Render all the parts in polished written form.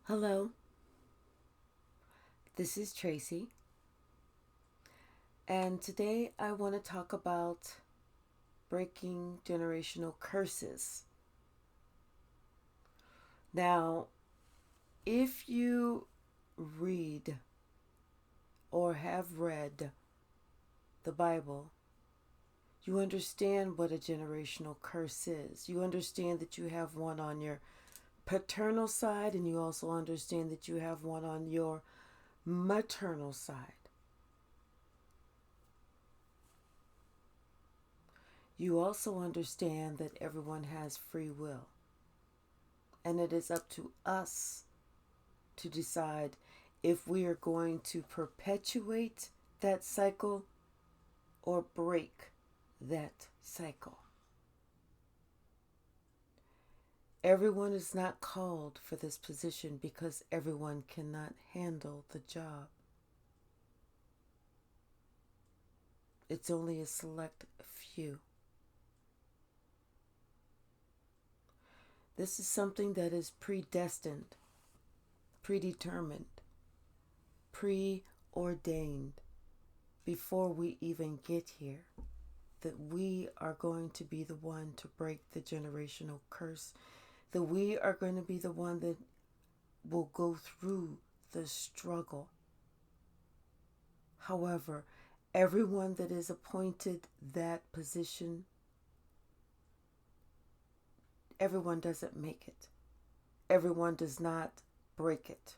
Hello, this is Tracy, and today I want to talk about breaking generational curses. Now, if you read or have read the Bible, you understand what a generational curse is. You understand that you have one on your paternal side, and you also understand that you have one on your maternal side. You also understand that everyone has free will, and it is up to us to decide if we are going to perpetuate that cycle or break that cycle. Everyone is not called for this position because everyone cannot handle the job. It's only a select few. This is something that is predestined, predetermined, preordained before we even get here. That we are going to be the one to break the generational curse. That we are going to be the one that will go through the struggle. However, everyone that is appointed that position, everyone doesn't make it. Everyone does not break it.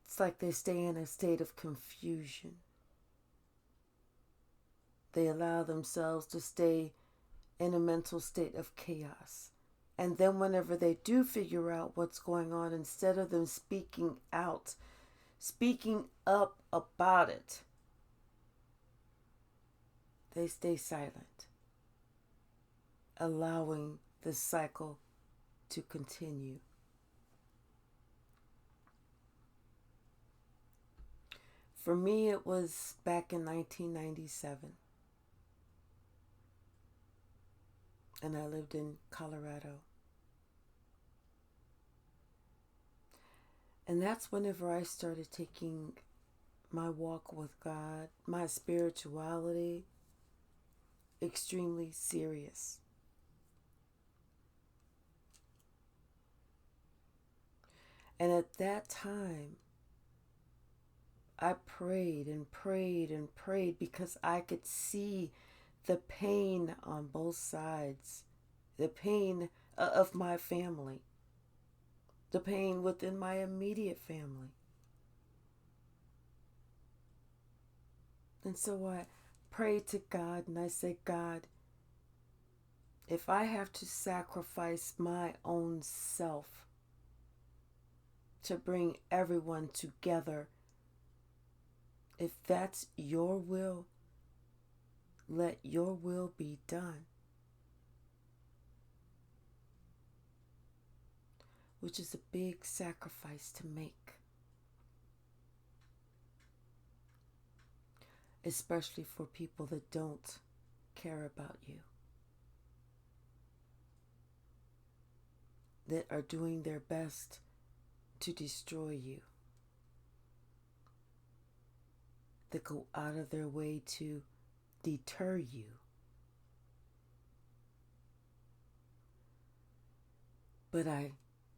It's like they stay in a state of confusion. They allow themselves to stay in a mental state of chaos. And then whenever they do figure out what's going on, instead of them speaking out, speaking up about it, they stay silent, allowing the cycle to continue. For me, it was back in 1997, and I lived in Colorado. And that's whenever I started taking my walk with God, my spirituality, extremely serious. And at that time, I prayed and prayed and prayed because I could see the pain on both sides, the pain of my family, the pain within my immediate family. And so I prayed to God and I said, God, if I have to sacrifice my own self to bring everyone together, if that's your will, let your will be done. Which is a big sacrifice to make, especially for people that don't care about you, that are doing their best to destroy you, that go out of their way to deter you. But I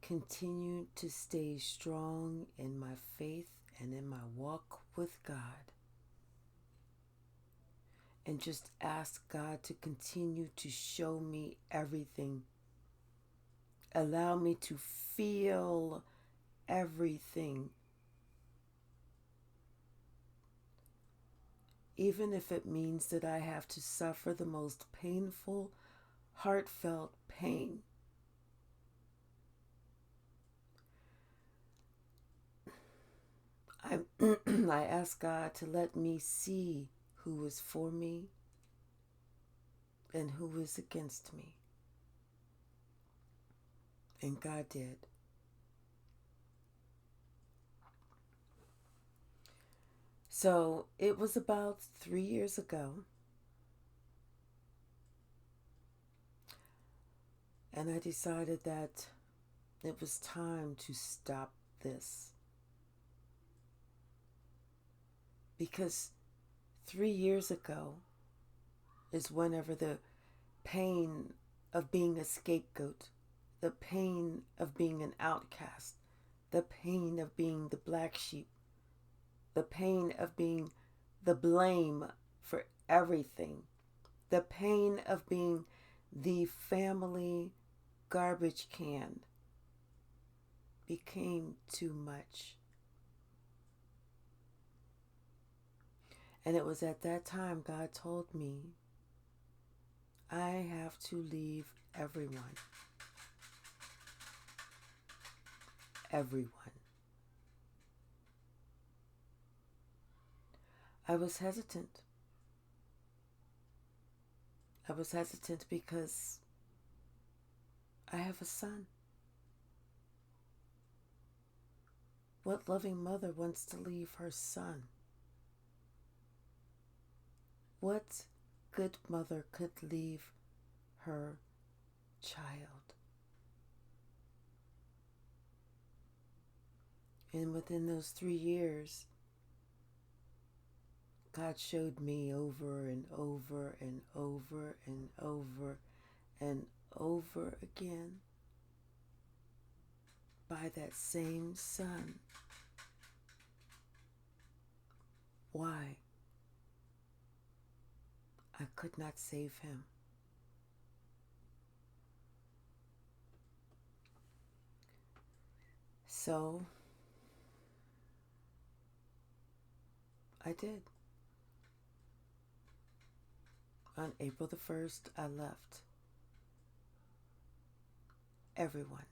continue to stay strong in my faith and in my walk with God, and just ask God to continue to show me everything. Allow me to feel everything. Even if it means that I have to suffer the most painful, heartfelt pain. I ask God to let me see who is for me and who is against me. And God did. So it was about 3 years ago. And I decided that it was time to stop this. Because 3 years ago is whenever the pain of being a scapegoat, the pain of being an outcast, the pain of being the black sheep, the pain of being the blame for everything, the pain of being the family garbage can became too much. And it was at that time God told me, I have to leave everyone. Everyone. I was hesitant. I was hesitant because I have a son. What loving mother wants to leave her son? What good mother could leave her child? And within those 3 years, God showed me over and over and over and over and over again by that same son. Why? I could not save him. So I did. On April the 1st, I left. Everyone,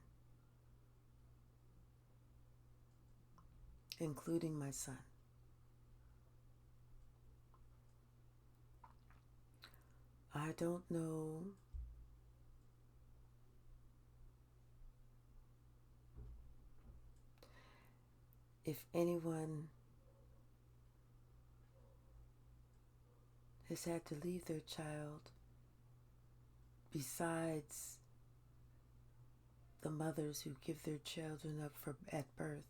including my son. I don't know if anyone has had to leave their child besides the mothers who give their children up at birth,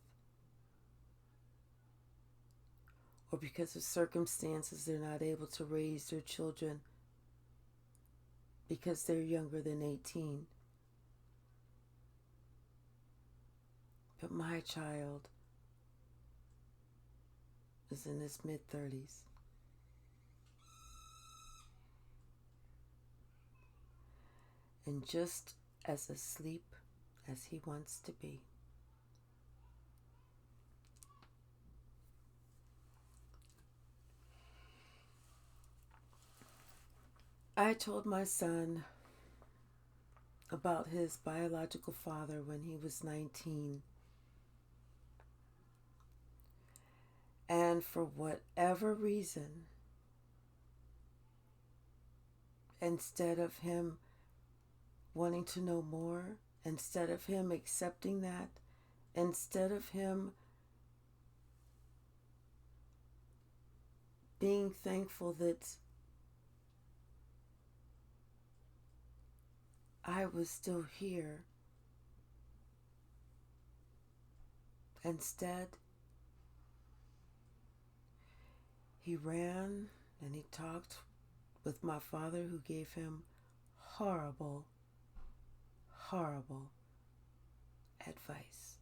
or because of circumstances they're not able to raise their children because they're younger than 18. But my child is in his mid-30s. And just as asleep as he wants to be. I told my son about his biological father when he was 19. And for whatever reason, instead of him wanting to know more, instead of him accepting that, instead of him being thankful that I was still here, instead he ran and he talked with my father, who gave him horrible advice.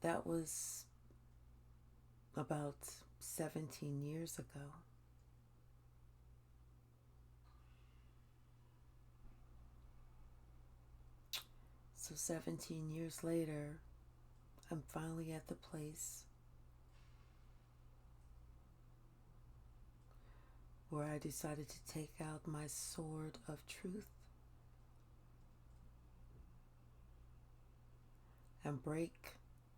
That was about 17 years ago. So 17 years later, I'm finally at the place where I decided to take out my sword of truth and break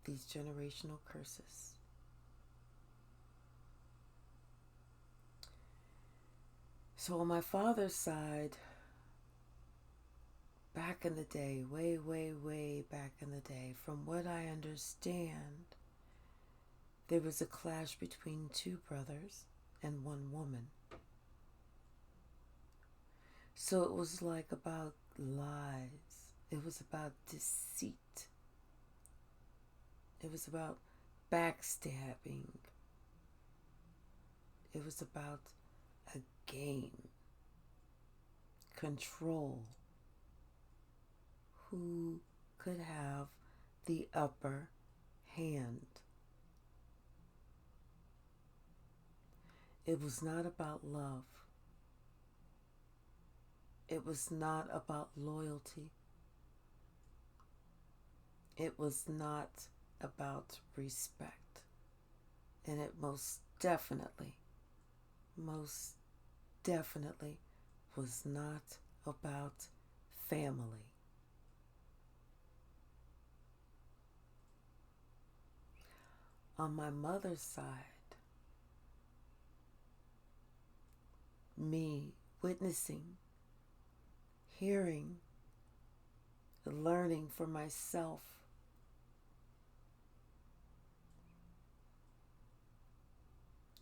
these generational curses. So on my father's side, back in the day, way back in the day, from what I understand, there was a clash between two brothers and one woman. So it was like about lies. It was about deceit. It was about backstabbing. It was about a game. Control. Who could have the upper hand? It was not about love. It was not about loyalty. It was not about respect. And it most definitely was not about family. On my mother's side, me witnessing, hearing, learning for myself,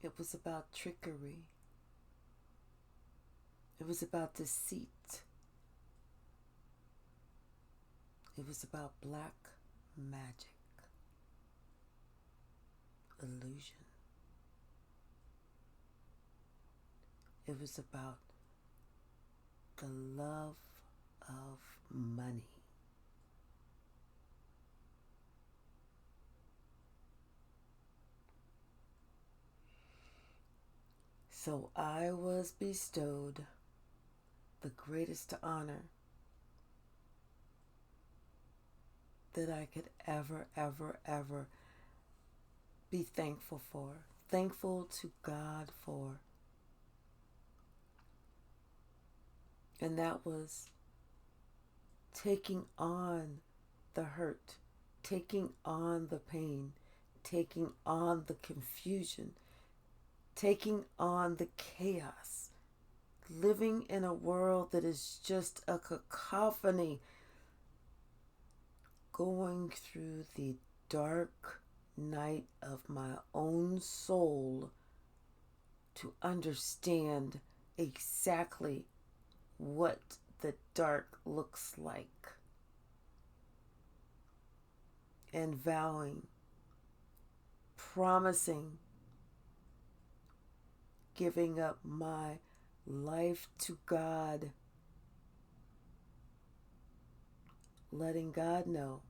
it was about trickery. It was about deceit. It was about black magic, illusion. It was about the love of money. So I was bestowed the greatest honor that I could ever be thankful for. Thankful to God for. And that was taking on the hurt, taking on the pain, taking on the confusion, taking on the chaos, living in a world that is just a cacophony, going through the dark night of my own soul to understand exactly what the dark looks like, and vowing, promising, giving up my life to God, letting God know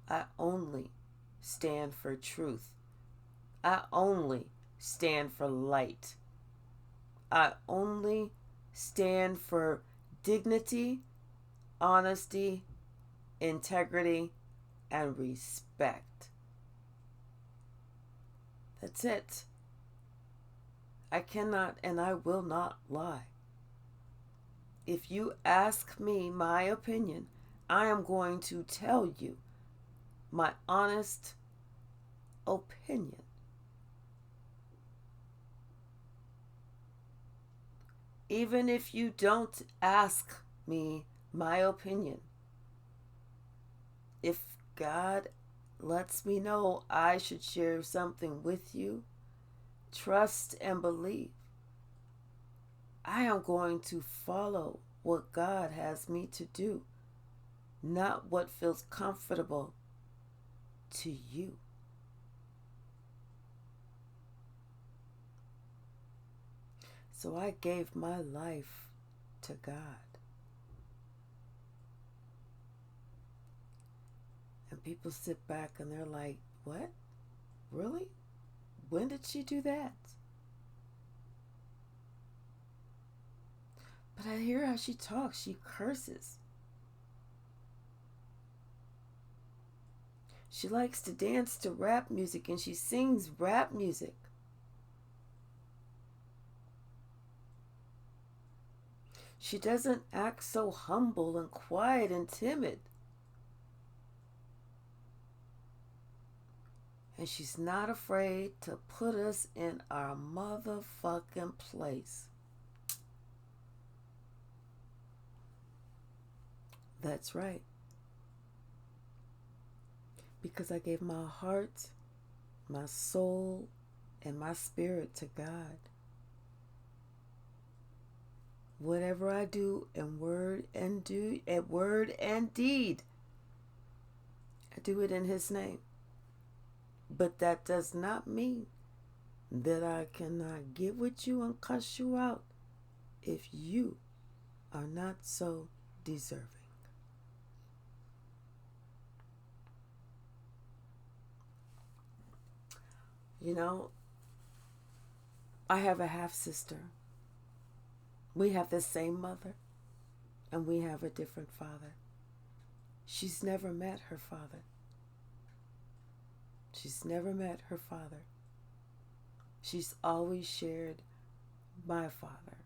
I only stand for truth. I only stand for light. I only stand for dignity, honesty, integrity, and respect. That's it. I cannot and I will not lie. If you ask me my opinion, I am going to tell you my honest opinion. Even if you don't ask me my opinion, if God lets me know I should share something with you, trust and believe. I am going to follow what God has me to do, not what feels comfortable to you. So I gave my life to God. And people sit back and they're like, what? Really? When did she do that? But I hear how she talks. She curses. She likes to dance to rap music and she sings rap music. She doesn't act so humble and quiet and timid. And she's not afraid to put us in our motherfucking place. That's right. Because I gave my heart, my soul, and my spirit to God. Whatever I do in word and deed, I do it in His name. But that does not mean that I cannot get with you and cuss you out if you are not so deserving. You know, I have a half sister. We have the same mother, and we have a different father. She's never met her father. She's never met her father. She's always shared my father.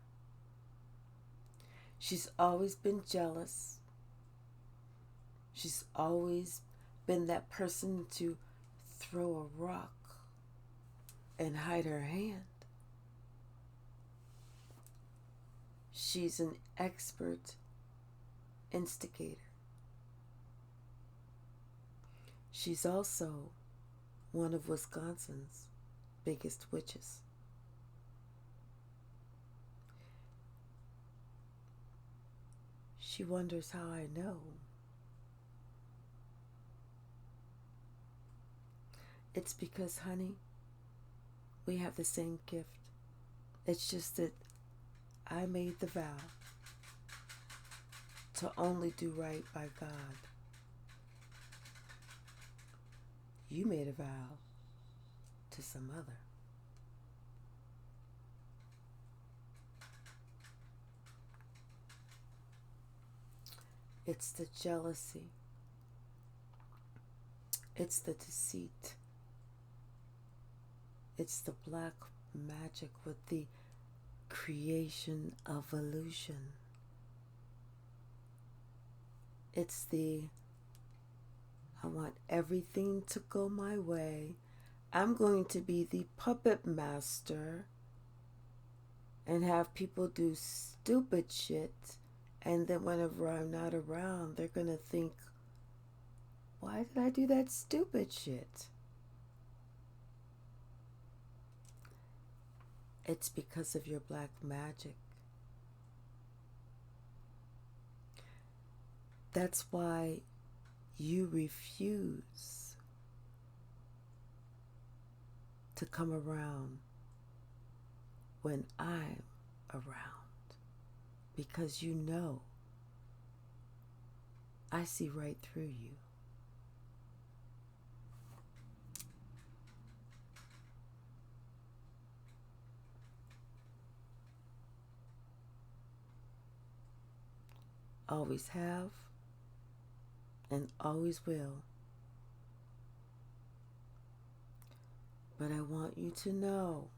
She's always been jealous. She's always been that person to throw a rock and hide her hand. She's an expert instigator. She's also one of Wisconsin's biggest witches. She wonders how I know. It's because, honey, we have the same gift. It's just that I made the vow to only do right by God. You made a vow to some other. It's the jealousy. It's the deceit. It's the black magic with the creation of illusion. It's the, I want everything to go my way. I'm going to be the puppet master and have people do stupid shit. And then whenever I'm not around, they're going to think, why did I do that stupid shit? It's because of your black magic. That's why you refuse to come around when I'm around, because you know I see right through you. Always have and always will. But I want you to know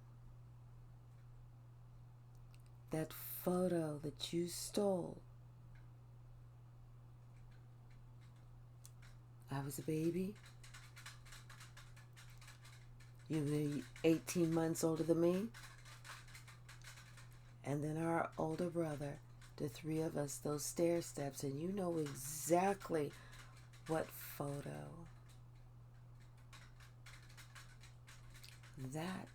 that photo that you stole, I was a baby. You were 18 months older than me. And then our older brother, the three of us, those stair steps, and you know exactly what photo. That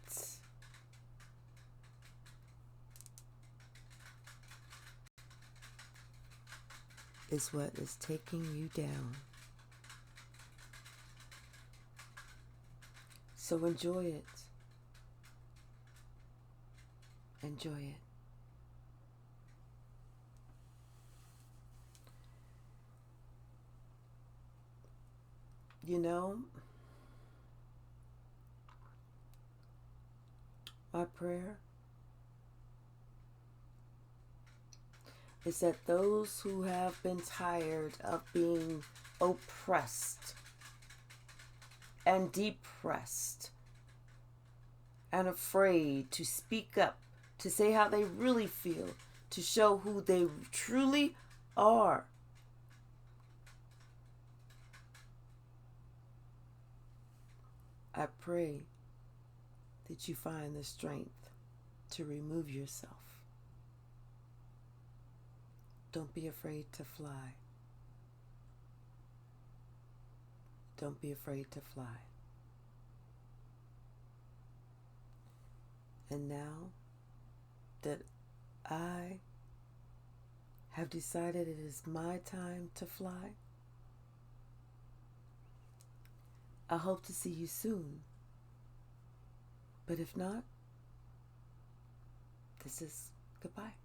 is what is taking you down. So enjoy it. Enjoy it. You know, my prayer is that those who have been tired of being oppressed and depressed and afraid to speak up, to say how they really feel, to show who they truly are, I pray that you find the strength to remove yourself. Don't be afraid to fly. Don't be afraid to fly. And now that I have decided it is my time to fly. I hope to see you soon. But if not, this is goodbye.